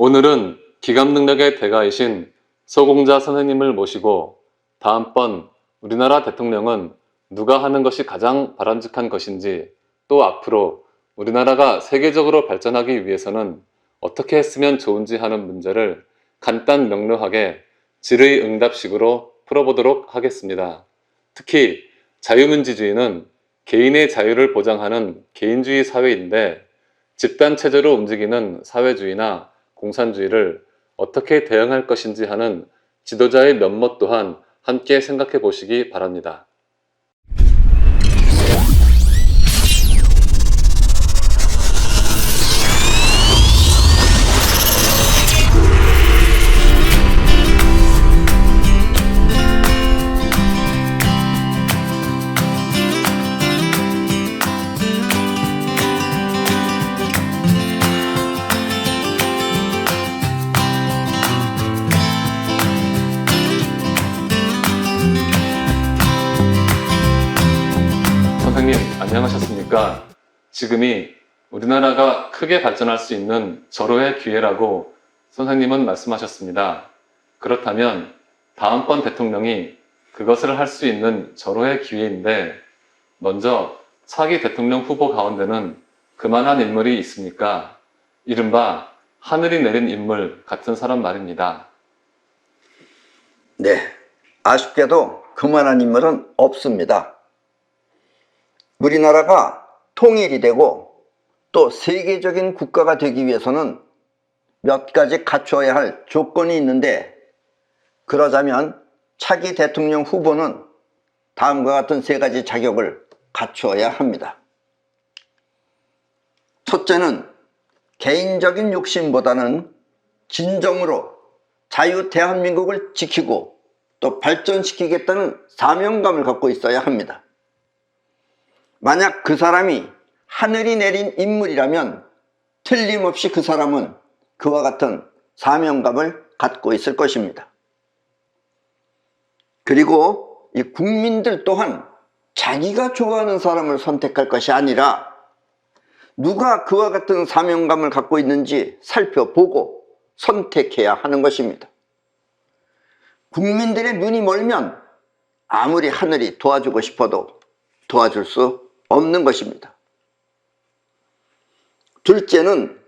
오늘은 기감능력의 대가이신 서공자 선생님을 모시고 다음번 우리나라 대통령은 누가 하는 것이 가장 바람직한 것인지, 또 앞으로 우리나라가 세계적으로 발전하기 위해서는 어떻게 했으면 좋은지 하는 문제를 간단 명료하게 질의응답식으로 풀어보도록 하겠습니다. 특히 자유민주주의는 개인의 자유를 보장하는 개인주의 사회인데, 집단체제로 움직이는 사회주의나 공산주의를 어떻게 대응할 것인지 하는 지도자의 면모 또한 함께 생각해 보시기 바랍니다. 선생님, 안녕하셨습니까? 지금이 우리나라가 크게 발전할 수 있는 절호의 기회라고 선생님은 말씀하셨습니다. 그렇다면 다음번 대통령이 그것을 할 수 있는 절호의 기회인데, 먼저 차기 대통령 후보 가운데는 그만한 인물이 있습니까? 이른바 하늘이 내린 인물 같은 사람 말입니다. 네, 아쉽게도 그만한 인물은 없습니다. 우리나라가 통일이 되고 또 세계적인 국가가 되기 위해서는 몇 가지 갖추어야 할 조건이 있는데, 그러자면 차기 대통령 후보는 다음과 같은 세 가지 자격을 갖추어야 합니다. 첫째는 개인적인 욕심보다는 진정으로 자유 대한민국을 지키고 또 발전시키겠다는 사명감을 갖고 있어야 합니다. 만약 그 사람이 하늘이 내린 인물이라면 틀림없이 그 사람은 그와 같은 사명감을 갖고 있을 것입니다. 그리고 이 국민들 또한 자기가 좋아하는 사람을 선택할 것이 아니라 누가 그와 같은 사명감을 갖고 있는지 살펴보고 선택해야 하는 것입니다. 국민들의 눈이 멀면 아무리 하늘이 도와주고 싶어도 도와줄 수 없는 것입니다. 둘째는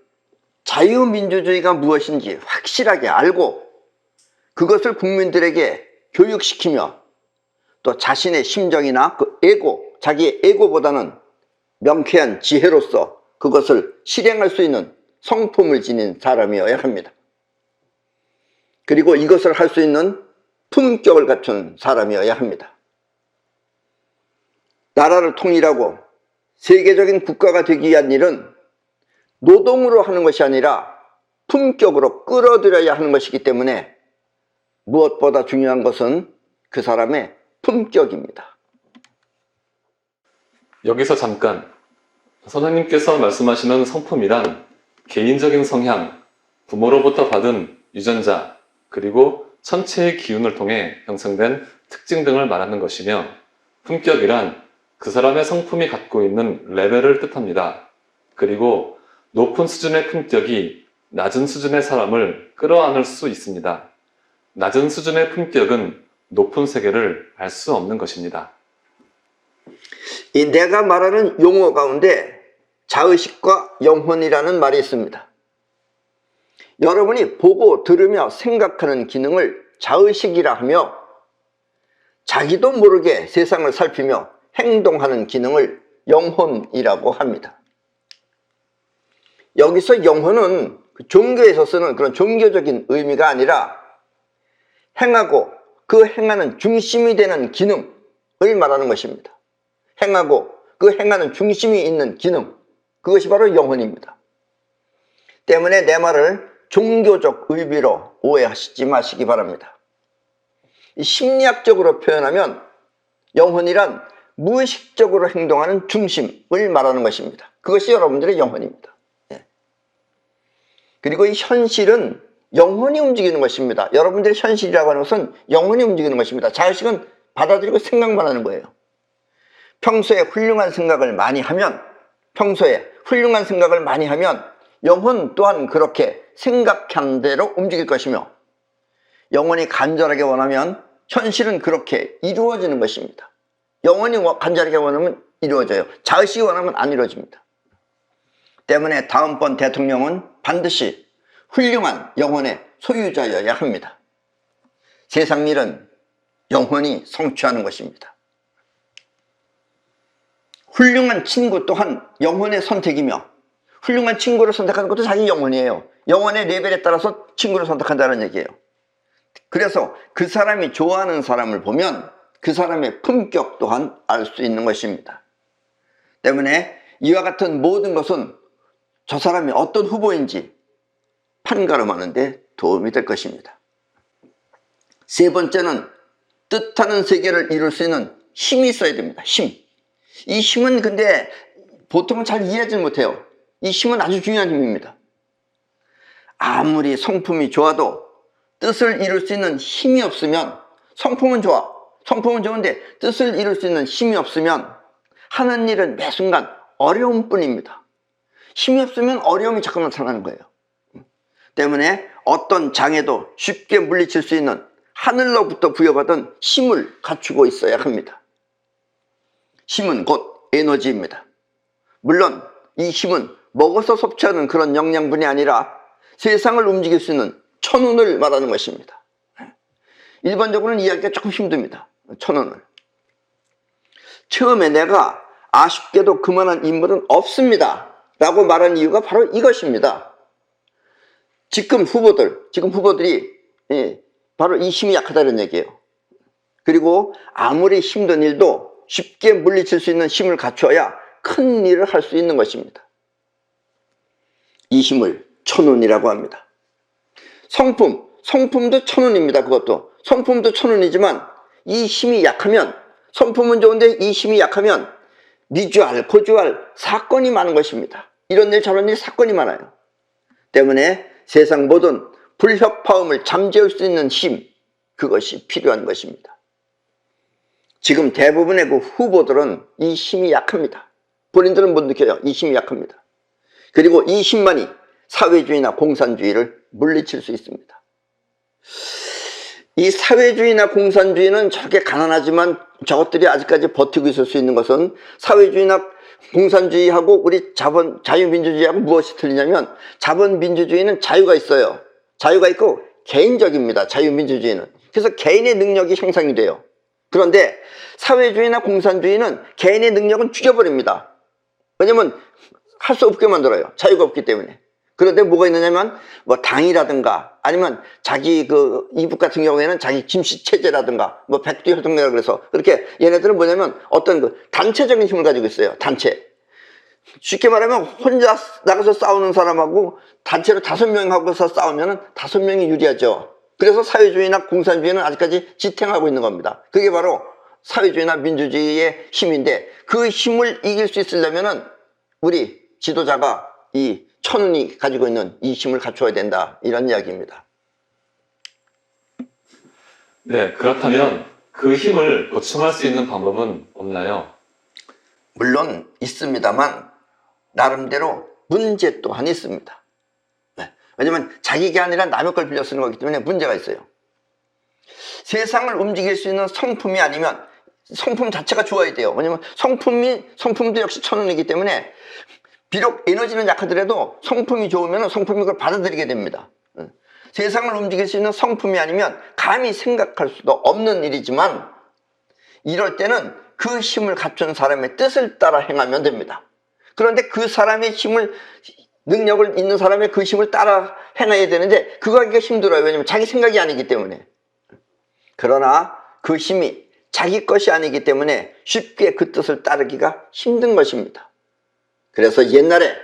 자유민주주의가 무엇인지 확실하게 알고 그것을 국민들에게 교육시키며 또 자신의 심정이나 그 에고, 자기의 에고보다는 명쾌한 지혜로서 그것을 실행할 수 있는 성품을 지닌 사람이어야 합니다. 그리고 이것을 할 수 있는 품격을 갖춘 사람이어야 합니다. 나라를 통일하고 세계적인 국가가 되기 위한 일은 노동으로 하는 것이 아니라 품격으로 끌어들여야 하는 것이기 때문에 무엇보다 중요한 것은 그 사람의 품격입니다. 여기서 잠깐, 선생님께서 말씀하시는 성품이란 개인적인 성향, 부모로부터 받은 유전자, 그리고 천체의 기운을 통해 형성된 특징 등을 말하는 것이며, 품격이란 그 사람의 성품이 갖고 있는 레벨을 뜻합니다. 그리고 높은 수준의 품격이 낮은 수준의 사람을 끌어안을 수 있습니다. 낮은 수준의 품격은 높은 세계를 알 수 없는 것입니다. 이 내가 말하는 용어 가운데 자의식과 영혼이라는 말이 있습니다. 여러분이 보고 들으며 생각하는 기능을 자의식이라 하며, 자기도 모르게 세상을 살피며 행동하는 기능을 영혼이라고 합니다. 여기서 영혼은 종교에서 쓰는 그런 종교적인 의미가 아니라 행하고 그 행하는 중심이 되는 기능을 말하는 것입니다. 행하고 그 행하는 중심이 있는 기능, 그것이 바로 영혼입니다. 때문에 내 말을 종교적 의미로 오해하시지 마시기 바랍니다. 심리학적으로 표현하면 영혼이란 무의식적으로 행동하는 중심을 말하는 것입니다. 그것이 여러분들의 영혼입니다. 그리고 이 현실은 영혼이 움직이는 것입니다. 여러분들의 현실이라고 하는 것은 영혼이 움직이는 것입니다. 자의식은 받아들이고 생각만 하는 거예요. 평소에 훌륭한 생각을 많이 하면 영혼 또한 그렇게 생각한 대로 움직일 것이며, 영혼이 간절하게 원하면 현실은 그렇게 이루어지는 것입니다. 영혼이 간절하게 원하면 이루어져요. 자의식이 원하면 안 이루어집니다. 때문에 다음번 대통령은 반드시 훌륭한 영혼의 소유자여야 합니다. 세상 일은 영혼이 성취하는 것입니다. 훌륭한 친구 또한 영혼의 선택이며, 훌륭한 친구를 선택하는 것도 자기 영혼이에요. 영혼의 레벨에 따라서 친구를 선택한다는 얘기예요. 그래서 그 사람이 좋아하는 사람을 보면 그 사람의 품격 또한 알 수 있는 것입니다. 때문에 이와 같은 모든 것은 저 사람이 어떤 후보인지 판가름하는 데 도움이 될 것입니다. 세 번째는 뜻하는 세계를 이룰 수 있는 힘이 있어야 됩니다. 힘. 이 힘은 근데 보통은 잘 이해하지 못해요. 이 힘은 아주 중요한 힘입니다. 아무리 성품이 좋아도 뜻을 이룰 수 있는 힘이 없으면, 성품은 좋아, 성품은 좋은데 뜻을 이룰 수 있는 힘이 없으면 하는 일은 매 순간 어려움 뿐입니다. 힘이 없으면 어려움이 자꾸 나타나는 거예요. 때문에 어떤 장애도 쉽게 물리칠 수 있는 하늘로부터 부여받은 힘을 갖추고 있어야 합니다. 힘은 곧 에너지입니다. 물론 이 힘은 먹어서 섭취하는 그런 영양분이 아니라 세상을 움직일 수 있는 천운을 말하는 것입니다. 일반적으로는 이해하기가 조금 힘듭니다. 천운을. 처음에 내가 아쉽게도 그만한 인물은 없습니다 라고 말한 이유가 바로 이것입니다. 지금 후보들이 바로 이 힘이 약하다는 얘기예요. 그리고 아무리 힘든 일도 쉽게 물리칠 수 있는 힘을 갖춰야 큰 일을 할 수 있는 것입니다. 이 힘을 천운이라고 합니다. 성품도 천운입니다. 그것도 성품도 천운이지만 이 힘이 약하면, 성품은 좋은데 이 힘이 약하면 미주알, 고주알 사건이 많은 것입니다. 이런 일 저런 일 사건이 많아요. 때문에 세상 모든 불협화음을 잠재울 수 있는 힘, 그것이 필요한 것입니다. 지금 대부분의 그 후보들은 이 힘이 약합니다. 본인들은 못 느껴요. 이 힘이 약합니다. 그리고 이 힘만이 사회주의나 공산주의를 물리칠 수 있습니다. 이 사회주의나 공산주의는 저렇게 가난하지만 저것들이 아직까지 버티고 있을 수 있는 것은, 사회주의나 공산주의하고 우리 자유민주주의하고 무엇이 틀리냐면, 자본민주주의는 자유가 있어요. 자유가 있고 개인적입니다. 자유민주주의는. 그래서 개인의 능력이 향상이 돼요. 그런데 사회주의나 공산주의는 개인의 능력은 죽여버립니다. 왜냐면 할 수 없게 만들어요. 자유가 없기 때문에. 그런데 뭐가 있느냐면 뭐 당이라든가, 아니면 자기 그 이북 같은 경우에는 자기 김씨 체제라든가 뭐 백두 혈통이라고 그래서, 그렇게 얘네들은 뭐냐면 어떤 그 단체적인 힘을 가지고 있어요. 단체. 쉽게 말하면 혼자 나가서 싸우는 사람하고 단체로 5명하고서 싸우면 5명이 유리하죠. 그래서 사회주의나 공산주의는 아직까지 지탱하고 있는 겁니다. 그게 바로 사회주의나 민주주의의 힘인데, 그 힘을 이길 수 있으려면은 우리 지도자가 이 천운이 가지고 있는 이 힘을 갖춰야 된다, 이런 이야기입니다. 네, 그렇다면 그 힘을 보충할 수 있는 방법은 없나요? 물론 있습니다만 나름대로 문제 또한 있습니다. 왜냐면 자기가 아니라 남의 걸 빌려 쓰는 거기 때문에 문제가 있어요. 세상을 움직일 수 있는 성품이 아니면, 성품 자체가 좋아야 돼요. 왜냐면 성품도 역시 천운이기 때문에 비록 에너지는 약하더라도 성품이 좋으면 성품이 그걸 받아들이게 됩니다. 세상을 움직일 수 있는 성품이 아니면 감히 생각할 수도 없는 일이지만, 이럴 때는 그 힘을 갖춘 사람의 뜻을 따라 행하면 됩니다. 그런데 그 사람의 능력을 있는 사람의 그 힘을 따라 행해야 되는데 그거 하기가 힘들어요. 왜냐면 자기 생각이 아니기 때문에. 그러나 그 힘이 자기 것이 아니기 때문에 쉽게 그 뜻을 따르기가 힘든 것입니다. 그래서 옛날에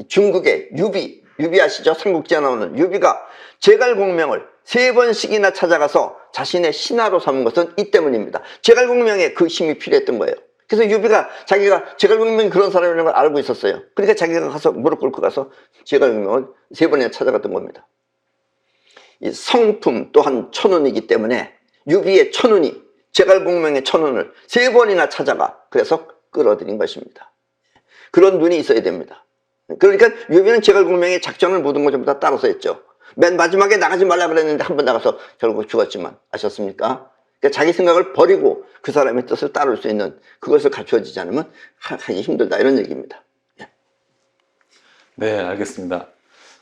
중국의 유비 아시죠? 삼국지에 나오는 유비가 제갈공명을 3번씩이나 찾아가서 자신의 신하로 삼은 것은 이 때문입니다. 제갈공명에 그 힘이 필요했던 거예요. 그래서 유비가 자기가 제갈공명이 그런 사람이라는 걸 알고 있었어요. 그러니까 자기가 가서 무릎 꿇고 가서 제갈공명을 3번이나 찾아갔던 겁니다. 이 성품 또한 천운이기 때문에 유비의 천운이 제갈공명의 천운을 3번이나 찾아가, 그래서 끌어들인 것입니다. 그런 눈이 있어야 됩니다. 그러니까 유비는 제갈공명의 작전을 모든 걸 전부 다 따라서 했죠. 맨 마지막에 나가지 말라 그랬는데 한 번 나가서 결국 죽었지만 아셨습니까? 그러니까 자기 생각을 버리고 그 사람의 뜻을 따를 수 있는 그것을 갖추어지지 않으면 하기 힘들다 이런 얘기입니다. 네, 알겠습니다.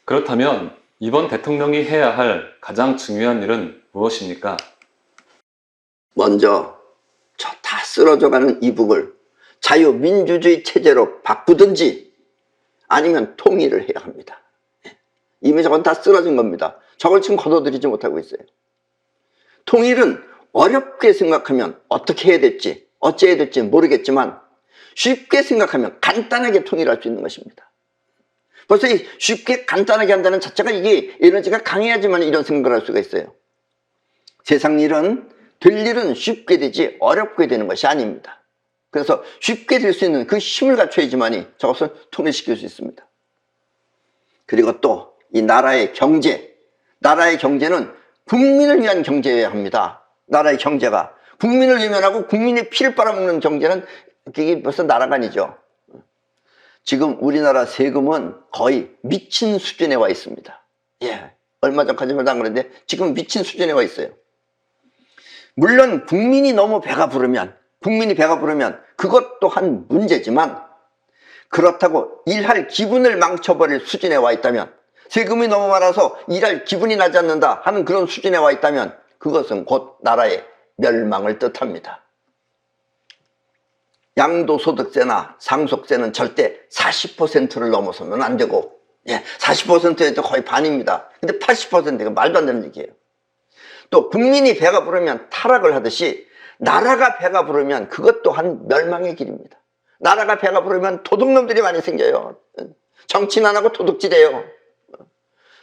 그렇다면 이번 대통령이 해야 할 가장 중요한 일은 무엇입니까? 먼저 저 다 쓰러져가는 이북을 자유민주주의 체제로 바꾸든지 아니면 통일을 해야 합니다. 이미 저건 다 쓰러진 겁니다. 저걸 지금 거둬들이지 못하고 있어요. 통일은 어렵게 생각하면 어떻게 해야 될지 어찌해야 될지 모르겠지만 쉽게 생각하면 간단하게 통일할 수 있는 것입니다. 벌써 이 쉽게 간단하게 한다는 자체가 이게 에너지가 강해야지만 이런 생각을 할 수가 있어요. 세상 일은 될 일은 쉽게 되지 어렵게 되는 것이 아닙니다. 그래서 쉽게 될 수 있는 그 힘을 갖춰야지만이 저것을 통일시킬 수 있습니다. 그리고 또 이 나라의 경제는 국민을 위한 경제여야 합니다. 나라의 경제가 국민을 외면하고 국민의 피를 빨아먹는 경제는 그게 벌써 나라가 아니죠. 지금 우리나라 세금은 거의 미친 수준에 와 있습니다. 예, 얼마 전까지만 안 그랬는데 지금 미친 수준에 와 있어요. 물론 국민이 배가 부르면 그것 또한 문제지만 그렇다고 일할 기분을 망쳐버릴 수준에 와 있다면 세금이 너무 많아서 일할 기분이 나지 않는다 하는 그런 수준에 와 있다면 그것은 곧 나라의 멸망을 뜻합니다. 양도소득세나 상속세는 절대 40%를 넘어서는 안 되고 40%에도 거의 반입니다. 근데 80%가 말도 안 되는 얘기예요. 또 국민이 배가 부르면 타락을 하듯이 나라가 배가 부르면 그것 또한 멸망의 길입니다. 나라가 배가 부르면 도둑놈들이 많이 생겨요. 정치는 안 하고 도둑질해요.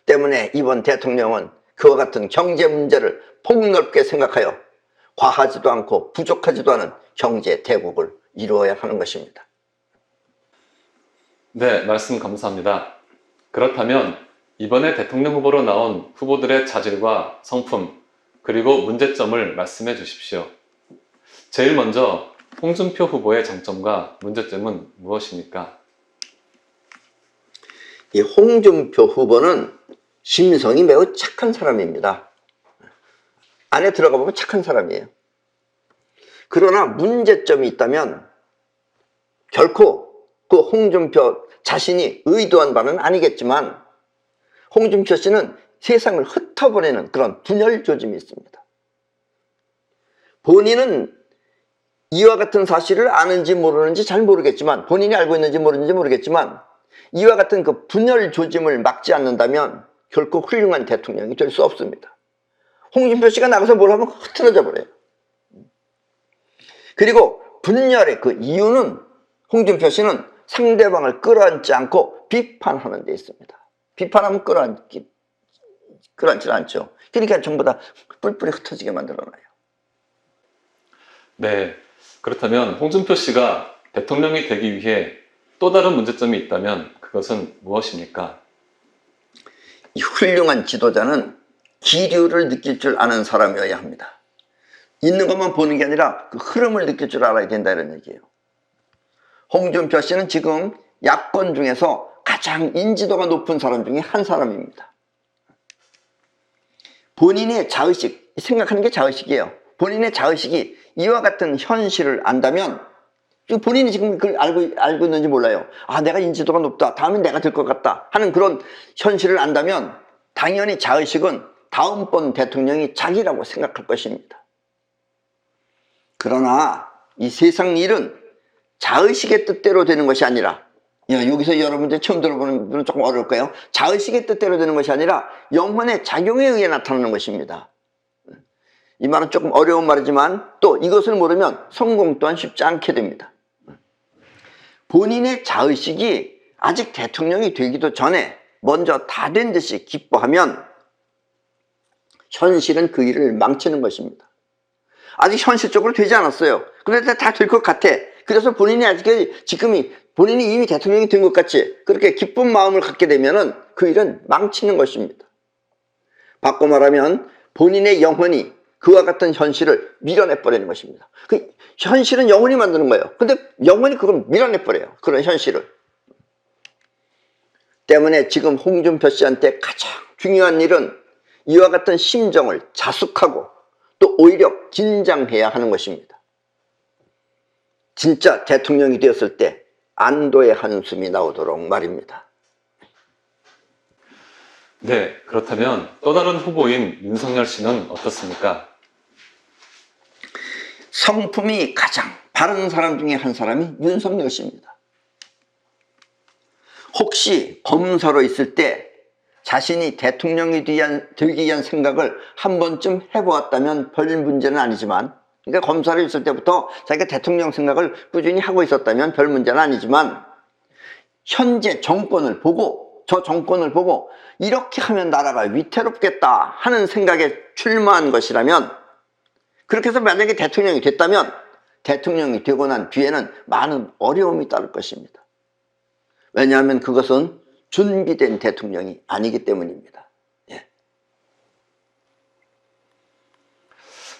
때문에 이번 대통령은 그와 같은 경제 문제를 폭넓게 생각하여 과하지도 않고 부족하지도 않은 경제 대국을 이루어야 하는 것입니다. 네, 말씀 감사합니다. 그렇다면 이번에 대통령 후보로 나온 후보들의 자질과 성품 그리고 문제점을 말씀해 주십시오. 제일 먼저 홍준표 후보의 장점과 문제점은 무엇입니까? 이 홍준표 후보는 심성이 매우 착한 사람입니다. 안에 들어가 보면 착한 사람이에요. 그러나 문제점이 있다면 결코 그 홍준표 자신이 의도한 바는 아니겠지만 홍준표 씨는 세상을 흩어버리는 그런 분열 조짐이 있습니다. 본인은 이와 같은 사실을 아는지 모르는지 잘 모르겠지만 본인이 알고 있는지 모르는지 모르겠지만 이와 같은 그 분열 조짐을 막지 않는다면 결코 훌륭한 대통령이 될 수 없습니다. 홍준표 씨가 나가서 뭘 하면 흐트러져 버려요. 그리고 분열의 그 이유는 홍준표 씨는 상대방을 끌어안지 않고 비판하는 데 있습니다. 비판하면 끌어안지 않죠. 그러니까 전부 다 뿔뿔이 흩어지게 만들어놔요. 네, 그렇다면 홍준표 씨가 대통령이 되기 위해 또 다른 문제점이 있다면 그것은 무엇입니까? 이 훌륭한 지도자는 기류를 느낄 줄 아는 사람이어야 합니다. 있는 것만 보는 게 아니라 그 흐름을 느낄 줄 알아야 된다 이런 얘기예요. 홍준표 씨는 지금 야권 중에서 가장 인지도가 높은 사람 중에 한 사람입니다. 본인의 자의식, 생각하는 게 자의식이에요. 본인의 자의식이 이와 같은 현실을 안다면 본인이 지금 그걸 알고 있는지 몰라요. 아, 내가 인지도가 높다. 다음엔 내가 될 것 같다. 하는 그런 현실을 안다면 당연히 자의식은 다음번 대통령이 자기라고 생각할 것입니다. 그러나 이 세상 일은 자의식의 뜻대로 되는 것이 아니라 여기서 여러분들 처음 들어보는 분은 조금 어려울 거예요. 자의식의 뜻대로 되는 것이 아니라 영혼의 작용에 의해 나타나는 것입니다. 이 말은 조금 어려운 말이지만 또 이것을 모르면 성공 또한 쉽지 않게 됩니다. 본인의 자의식이 아직 대통령이 되기도 전에 먼저 다 된 듯이 기뻐하면 현실은 그 일을 망치는 것입니다. 아직 현실적으로 되지 않았어요. 그런데 다 될 것 같아. 그래서 본인이 본인이 이미 대통령이 된 것 같이 그렇게 기쁜 마음을 갖게 되면은 그 일은 망치는 것입니다. 바꿔 말하면 본인의 영혼이 그와 같은 현실을 밀어내버리는 것입니다. 그 현실은 영혼이 만드는 거예요. 근데 영혼이 그걸 밀어내버려요. 그런 현실을. 때문에 지금 홍준표 씨한테 가장 중요한 일은 이와 같은 심정을 자숙하고 또 오히려 긴장해야 하는 것입니다. 진짜 대통령이 되었을 때 안도의 한숨이 나오도록 말입니다. 네, 그렇다면 또 다른 후보인 윤석열 씨는 어떻습니까? 성품이 가장 바른 사람 중에 한 사람이 윤석열 씨입니다. 혹시 검사로 있을 때 자신이 대통령이 되기 위한 생각을 한 번쯤 해보았다면 별 문제는 아니지만, 그러니까 검사로 있을 때부터 자기가 대통령 생각을 꾸준히 하고 있었다면 별 문제는 아니지만, 현재 정권을 보고, 저 정권을 보고 이렇게 하면 나라가 위태롭겠다 하는 생각에 출마한 것이라면, 그렇게 해서 만약에 대통령이 됐다면 대통령이 되고 난 뒤에는 많은 어려움이 따를 것입니다. 왜냐하면 그것은 준비된 대통령이 아니기 때문입니다. 예.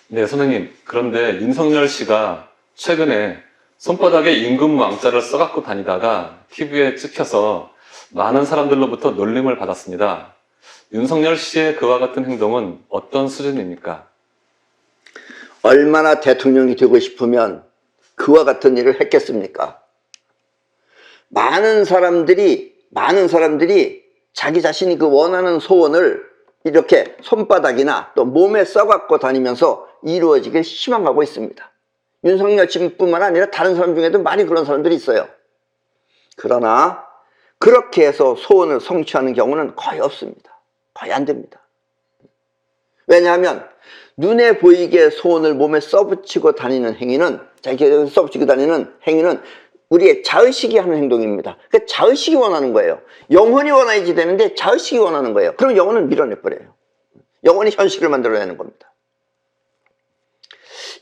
네, 선생님. 그런데 윤석열 씨가 최근에 손바닥에 임금 왕자를 써갖고 다니다가 TV에 찍혀서 많은 사람들로부터 놀림을 받았습니다. 윤석열 씨의 그와 같은 행동은 어떤 수준입니까? 얼마나 대통령이 되고 싶으면 그와 같은 일을 했겠습니까? 많은 사람들이 자기 자신이 그 원하는 소원을 이렇게 손바닥이나 또 몸에 써갖고 다니면서 이루어지길 희망하고 있습니다. 윤석열 씨뿐만 아니라 다른 사람 중에도 많이 그런 사람들이 있어요. 그러나 그렇게 해서 소원을 성취하는 경우는 거의 없습니다. 거의 안 됩니다. 왜냐하면 눈에 보이게 소원을 몸에 써붙이고 다니는 행위는, 우리의 자의식이 하는 행동입니다. 그 자의식이 원하는 거예요. 영혼이 원해야지 되는데 자의식이 원하는 거예요. 그럼 영혼은 밀어내버려요. 영혼이 현실을 만들어내는 겁니다.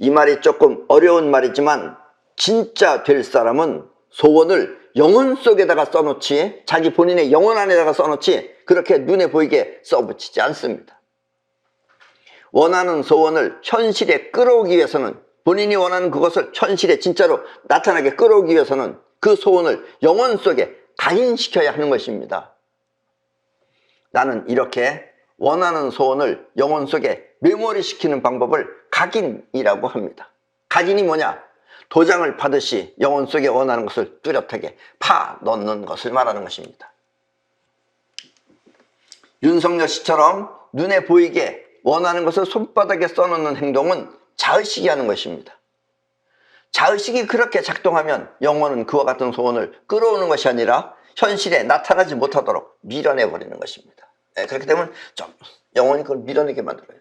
이 말이 조금 어려운 말이지만, 진짜 될 사람은 소원을 영혼 속에다가 써놓지, 자기 본인의 영혼 안에다가 써놓지, 그렇게 눈에 보이게 써붙이지 않습니다. 원하는 소원을 현실에 끌어오기 위해서는, 본인이 원하는 그것을 현실에 진짜로 나타나게 끌어오기 위해서는 그 소원을 영혼 속에 각인시켜야 하는 것입니다. 나는 이렇게 원하는 소원을 영혼 속에 메모리시키는 방법을 각인이라고 합니다. 각인이 뭐냐? 도장을 파듯이 영혼 속에 원하는 것을 뚜렷하게 파 넣는 것을 말하는 것입니다. 윤석열 씨처럼 눈에 보이게 원하는 것을 손바닥에 써놓는 행동은 자의식이 하는 것입니다. 자의식이 그렇게 작동하면 영혼은 그와 같은 소원을 끌어오는 것이 아니라 현실에 나타나지 못하도록 밀어내버리는 것입니다. 그렇기 때문에 좀 영혼이 그걸 밀어내게 만들어요.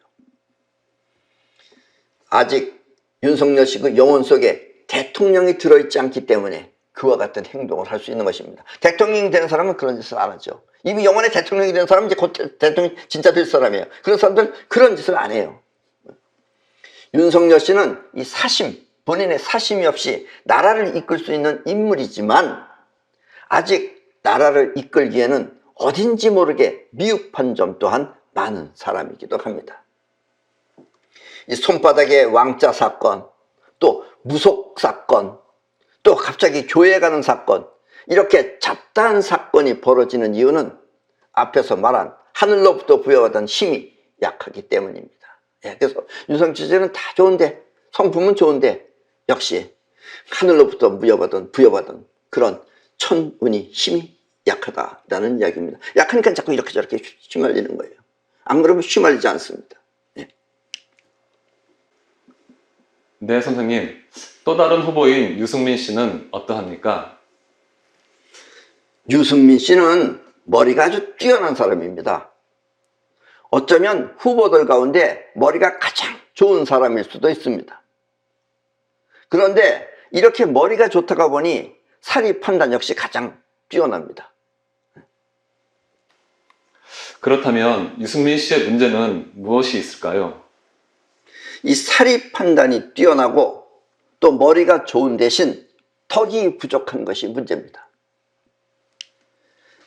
아직 윤석열 씨 그 영혼 속에 대통령이 들어있지 않기 때문에 그와 같은 행동을 할 수 있는 것입니다. 대통령이 되는 사람은 그런 짓을 안 하죠. 이미 영원의 대통령이 되는 사람은 이제 곧 대통령이 진짜 될 사람이에요. 그런 사람들은 그런 짓을 안 해요. 윤석열 씨는 이 본인의 사심이 없이 나라를 이끌 수 있는 인물이지만, 아직 나라를 이끌기에는 어딘지 모르게 미흡한 점 또한 많은 사람이기도 합니다. 이 손바닥의 왕자 사건, 또 무속 사건, 또 갑자기 교회 가는 사건, 이렇게 잡다한 사건이 벌어지는 이유는 앞에서 말한 하늘로부터 부여받은 힘이 약하기 때문입니다. 그래서 윤석열 씨는 다 좋은데, 성품은 좋은데 역시 하늘로부터 부여받은 그런 천운이 힘이 약하다라는 이야기입니다. 약하니까 자꾸 이렇게 저렇게 휘말리는 거예요. 안 그러면 휘말리지 않습니다. 네, 선생님. 또 다른 후보인 유승민 씨는 어떠합니까? 유승민 씨는 머리가 아주 뛰어난 사람입니다. 어쩌면 후보들 가운데 머리가 가장 좋은 사람일 수도 있습니다. 그런데 이렇게 머리가 좋다가 보니 사리 판단 역시 가장 뛰어납니다. 그렇다면 유승민 씨의 문제는 무엇이 있을까요? 이 사리 판단이 뛰어나고 또 머리가 좋은 대신 덕이 부족한 것이 문제입니다.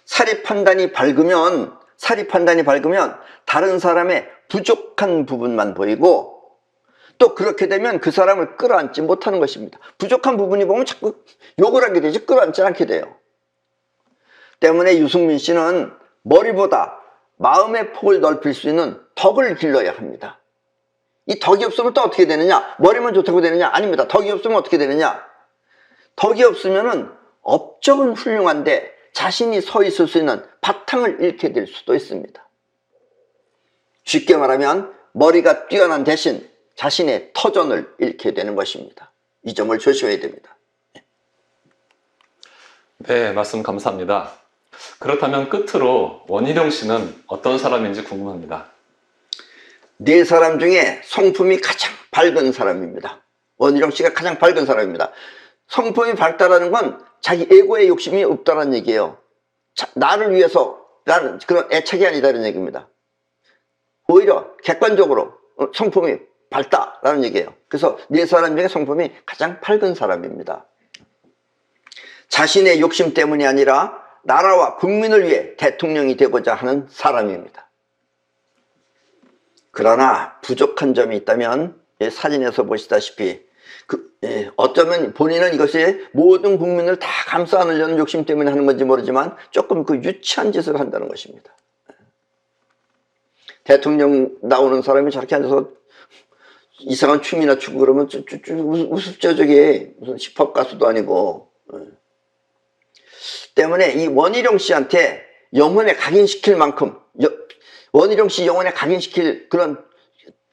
사리 판단이 밝으면 다른 사람의 부족한 부분만 보이고, 또 그렇게 되면 그 사람을 끌어안지 못하는 것입니다. 부족한 부분이 보면 자꾸 욕을 하게 되지 끌어안지 않게 돼요. 때문에 유승민 씨는 머리보다 마음의 폭을 넓힐 수 있는 덕을 길러야 합니다. 이 덕이 없으면 또 어떻게 되느냐? 머리만 좋다고 되느냐? 아닙니다. 덕이 없으면 어떻게 되느냐? 덕이 없으면은 업적은 훌륭한데 자신이 서 있을 수 있는 바탕을 잃게 될 수도 있습니다. 쉽게 말하면 머리가 뛰어난 대신 자신의 터전을 잃게 되는 것입니다. 이 점을 조심해야 됩니다. 네, 말씀 감사합니다. 그렇다면 끝으로 원희룡 씨는 어떤 사람인지 궁금합니다. 네 사람 중에 성품이 가장 밝은 사람입니다. 원희룡 씨가 가장 밝은 사람입니다. 성품이 밝다라는 건 자기 에고의 욕심이 없다는 얘기예요. 나를 위해서 나는 그런 애착이 아니다는 얘기입니다. 오히려 객관적으로 성품이 밝다라는 얘기예요. 그래서 네 사람 중에 성품이 가장 밝은 사람입니다. 자신의 욕심 때문이 아니라 나라와 국민을 위해 대통령이 되고자 하는 사람입니다. 그러나 부족한 점이 있다면 사진에서 보시다시피 어쩌면 본인은 이것이 모든 국민을 다 감싸 안으려는 욕심 때문에 하는 건지 모르지만 조금 그 유치한 짓을 한다는 것입니다. 대통령 나오는 사람이 저렇게 앉아서 이상한 춤이나 추고 그러면 우습죠. 저게 무슨 힙합 가수도 아니고. 때문에 이 원희룡 씨한테 영혼에 각인시킬 만큼 원희룡 씨 영혼에 각인시킬 그런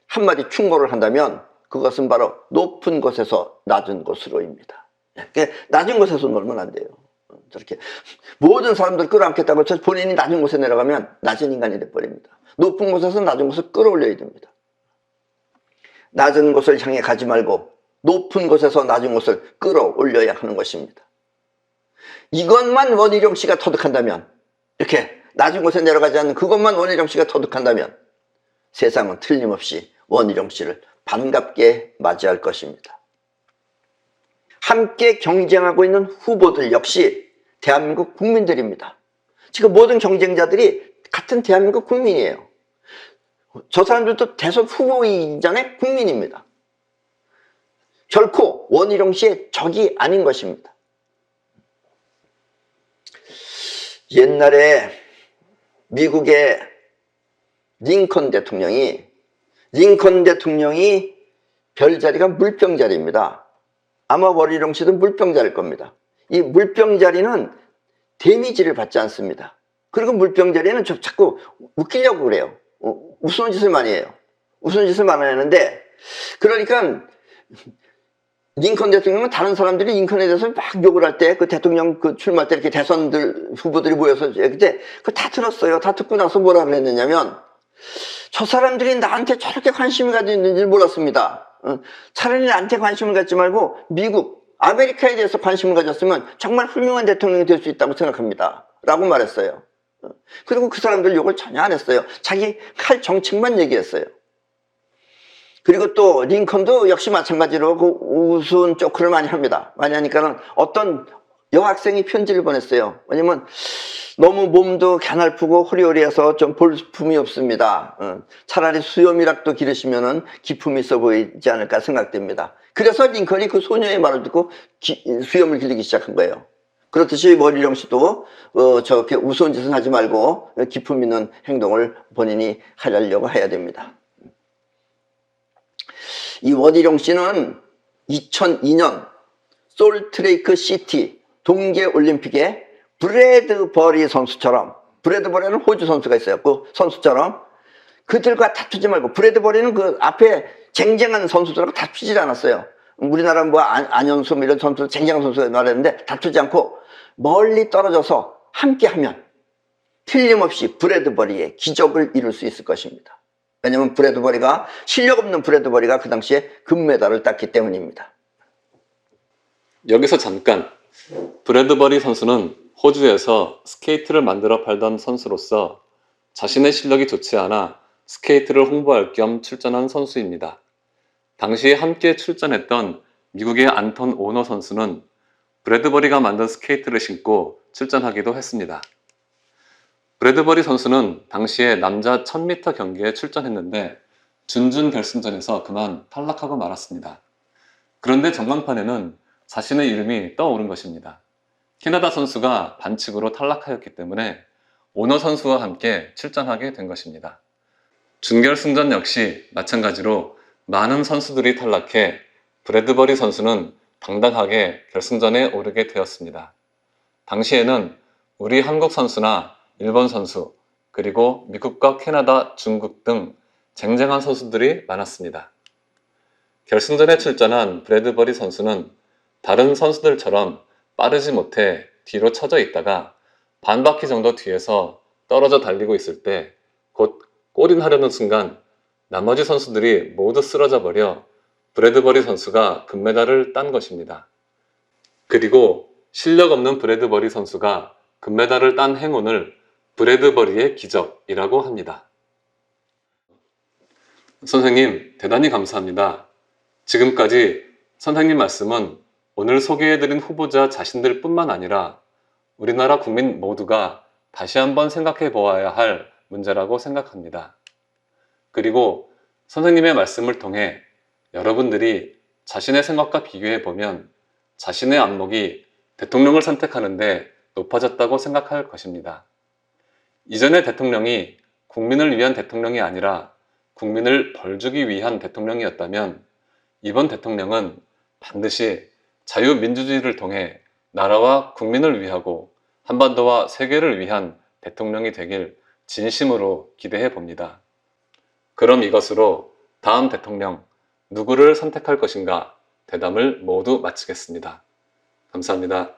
한마디 충고를 한다면 그것은 바로 높은 곳에서 낮은 곳으로입니다. 낮은 곳에서 놀면 안 돼요. 저렇게 모든 사람들 끌어안겠다고 해서 본인이 낮은 곳에 내려가면 낮은 인간이 돼버립니다. 높은 곳에서 낮은 곳을 끌어올려야 됩니다. 낮은 곳을 향해 가지 말고 높은 곳에서 낮은 곳을 끌어올려야 하는 것입니다. 이것만 원희룡 씨가 터득한다면, 이렇게 낮은 곳에 내려가지 않는 그것만 원희룡 씨가 터득한다면 세상은 틀림없이 원희룡 씨를 반갑게 맞이할 것입니다. 함께 경쟁하고 있는 후보들 역시 대한민국 국민들입니다. 지금 모든 경쟁자들이 같은 대한민국 국민이에요. 저 사람들도 대선 후보이기 전에 국민입니다. 결코 원희룡 씨의 적이 아닌 것입니다. 옛날에 미국의 링컨 대통령이 별자리가 물병자리입니다. 아마 원희룡 씨도 물병자리일 겁니다. 이 물병자리는 데미지를 받지 않습니다. 그리고 물병자리는 자꾸 웃기려고 그래요. 우스운 짓을 많이 해요. 우스운 짓을 많이 하는데, 그러니까 링컨 대통령은 다른 사람들이 링컨에 대해서 막 욕을 할 때, 그 대통령 출마할 때 이렇게 대선들 후보들이 모여서 그때 그거 다 들었어요. 다 듣고 나서 뭐라 그랬느냐면, 저 사람들이 나한테 저렇게 관심을 가지고 있는지 몰랐습니다. 차라리 나한테 관심을 갖지 말고 미국, 아메리카에 대해서 관심을 가졌으면 정말 훌륭한 대통령이 될 수 있다고 생각합니다. 라고 말했어요. 그리고 그 사람들 욕을 전혀 안 했어요. 자기 할 정책만 얘기했어요. 그리고 또 링컨도 역시 마찬가지로 그 우스운 조크를 많이 합니다. 많이 하니까는 어떤 여학생이 편지를 보냈어요. 왜냐면 너무 몸도 가날프고 호리호리해서 좀 볼품이 없습니다. 차라리 수염이라도 기르시면은 기품이 있어 보이지 않을까 생각됩니다. 그래서 링컨이 그 소녀의 말을 듣고 수염을 기르기 시작한 거예요. 그렇듯이 원희룡 씨도 저렇게 우스운 짓은 하지 말고 기품 있는 행동을 본인이 하려고 해야 됩니다. 이 원희룡 씨는 2002년 솔트레이크 시티 동계올림픽에 브래드버리 선수처럼, 브래드버리는 호주 선수가 있어요. 그 선수처럼 그들과 다투지 말고, 브래드버리는 그 앞에 쟁쟁한 선수들하고 다투지 않았어요. 우리나라 뭐 안현수 이런 선수, 쟁쟁한 선수가 말했는데 다투지 않고 멀리 떨어져서 함께하면 틀림없이 브래드버리의 기적을 이룰 수 있을 것입니다. 왜냐하면 브래드버리가, 실력 없는 브래드버리가 그 당시에 금메달을 땄기 때문입니다. 여기서 잠깐, 브래드버리 선수는 호주에서 스케이트를 만들어 팔던 선수로서 자신의 실력이 좋지 않아 스케이트를 홍보할 겸 출전한 선수입니다. 당시에 함께 출전했던 미국의 안톤 오너 선수는 브래드버리가 만든 스케이트를 신고 출전하기도 했습니다. 브래드버리 선수는 당시에 남자 1000m 경기에 출전했는데 준준 결승전에서 그만 탈락하고 말았습니다. 그런데 전광판에는 자신의 이름이 떠오른 것입니다. 캐나다 선수가 반칙으로 탈락하였기 때문에 오너 선수와 함께 출전하게 된 것입니다. 준결승전 역시 마찬가지로 많은 선수들이 탈락해 브래드버리 선수는 당당하게 결승전에 오르게 되었습니다. 당시에는 우리 한국 선수나 일본 선수, 그리고 미국과 캐나다, 중국 등 쟁쟁한 선수들이 많았습니다. 결승전에 출전한 브래드버리 선수는 다른 선수들처럼 빠르지 못해 뒤로 처져 있다가 반 바퀴 정도 뒤에서 떨어져 달리고 있을 때 곧 골인하려는 순간 나머지 선수들이 모두 쓰러져 버려 브래드버리 선수가 금메달을 딴 것입니다. 그리고 실력 없는 브래드버리 선수가 금메달을 딴 행운을 브래드버리의 기적이라고 합니다. 선생님, 대단히 감사합니다. 지금까지 선생님 말씀은 오늘 소개해드린 후보자 자신들 뿐만 아니라 우리나라 국민 모두가 다시 한번 생각해 보아야 할 문제라고 생각합니다. 그리고 선생님의 말씀을 통해 여러분들이 자신의 생각과 비교해 보면 자신의 안목이 대통령을 선택하는데 높아졌다고 생각할 것입니다. 이전의 대통령이 국민을 위한 대통령이 아니라 국민을 벌주기 위한 대통령이었다면 이번 대통령은 반드시 자유민주주의를 통해 나라와 국민을 위하고 한반도와 세계를 위한 대통령이 되길 진심으로 기대해 봅니다. 그럼 이것으로 다음 대통령 누구를 선택할 것인가 대담을 모두 마치겠습니다. 감사합니다.